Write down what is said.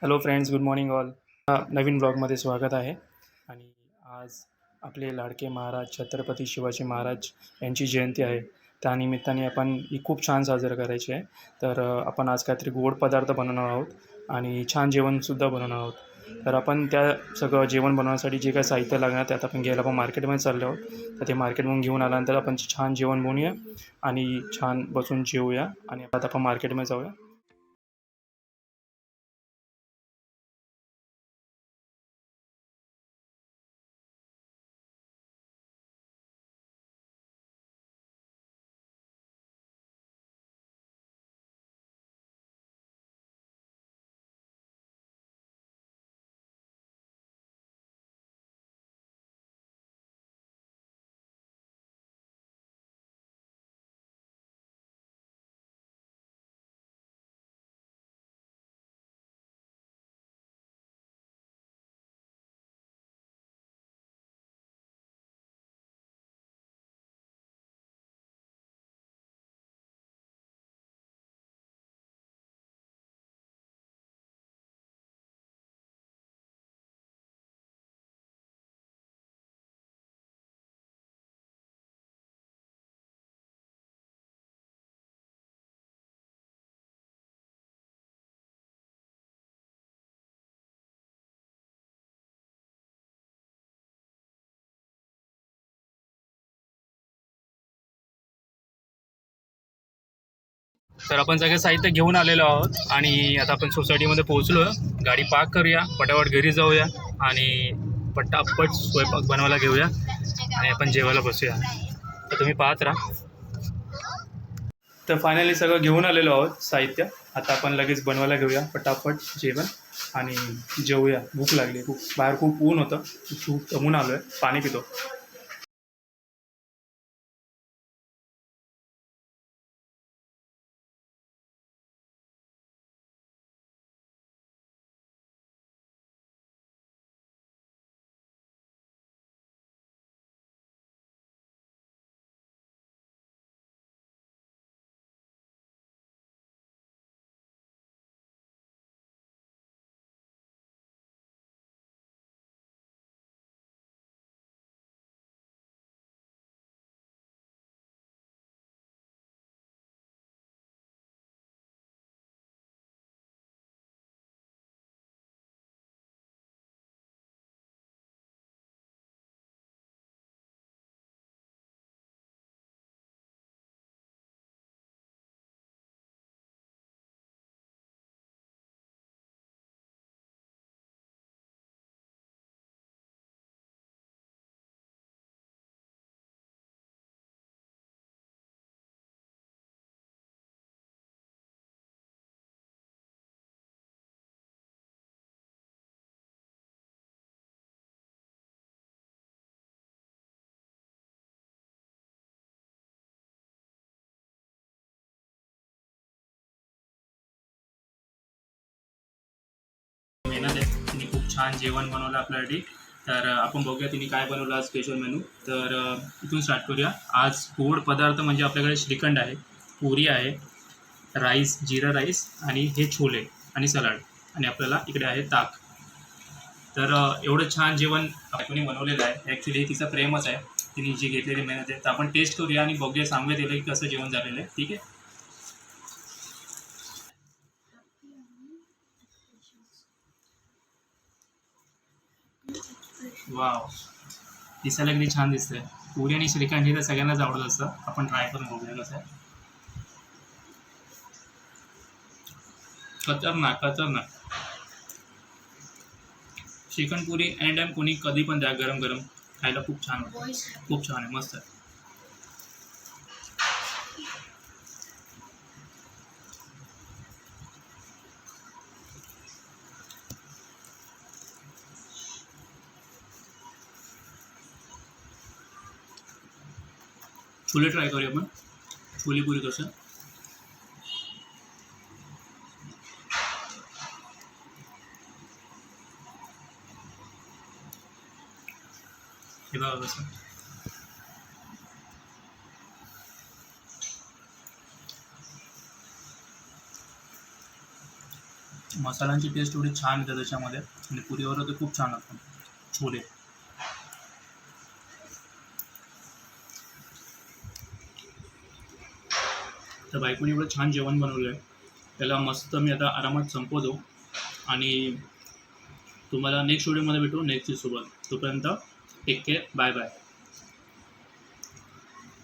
Hello friends, good morning all. नवीन ब्लॉगमध्ये स्वागत आहे. आणि आज आपले लाडके महाराज छत्रपती शिवाजी महाराज यांची जयंती आहे. त्यानिमित्ताने आपण ही खूप छान साजरं करायची आहे. तर आपण आज काहीतरी गोड पदार्थ बनवणार आहोत आणि छान जेवणसुद्धा बनवणार आहोत. तर आपण त्या सगळं जेवण बनवण्यासाठी जे काही साहित्य लागणार त्यात आपण घ्यायला आपण मार्केटमध्ये चाललो आहोत. तर ते मार्केटमधून घेऊन आल्यानंतर आपण छान जेवण बनवूया आणि छान बसून जेवूया आणि आता आपण मार्केटमध्ये जाऊया. तर आपण सगळं साहित्य घेऊन आलेलो आहोत आणि आता आपण सोसायटीमध्ये पोहोचलो. गाडी पार्क करूया, पटापट घरी जाऊया आणि पटापट स्वयंपाक बनवायला घेऊया आणि आपण जेवायला बसूया. तर तुम्ही पाहत राहा. तर फायनली सगळं घेऊन आलेलो आहोत साहित्य. आता आपण लगेच बनवायला घेऊया पटापट जेवण आणि जेवूया. भूक लागली खूप, बाहेर खूप ऊन होतं, खूप दमून आलो आहे. पाणी पितो. मेहनत आहे. तिने खूप छान जेवण बनवलं आपल्यासाठी. तर आपण बघूया तिने काय बनवलं आज स्पेशल मेनू. तर इथून स्टार्ट करूया. आज गोड पदार्थ म्हणजे आपल्याकडे श्रीखंड आहे, पुरी आहे, राईस, जिरा राईस आणि हे छोले आणि सलाड आणि आपल्याला इकडे आहे ताक. तर एवढं छान जेवण कोणी बनवलेलं आहे. ॲक्च्युली हे तिचं प्रेमच आहे, तिने जी घेतलेली मेहनत आहे. तर आपण टेस्ट करूया आणि बघूया, सांगूया तिला की कसं जेवण झालेलं आहे. ठीक आहे. वाव, दिसायला किती छान दिसतंय. पुरी आणि श्रीखंड हे तर सगळ्यांनाच आवडत असतं. आपण ट्राय करून बघूया कसं आहे. खतरनाक खतरनाक. श्रीखंड पुरी एनी टाइम कोणी कधी पण द्या, गरम गरम खायला खूप छान होतं. खूप छान आहे, मस्त आहे. छोले ट्राय करूया आपण. छोले पुरी कसं. हे बघा कसं. मसाल्यांची टेस्ट एवढी छान येते त्याच्यामध्ये आणि पुरीवर तर खूप छान लागतं छोले. तर बायकोने एवढं छान जेवण बनवलं आहे, त्याला मस्त मी आता आरामात संपवतो आणि तुम्हाला नेक्स्ट व्हिडिओमध्ये भेटू नेक्स्ट सोबत. तोपर्यंत टेक केअर, बाय बाय.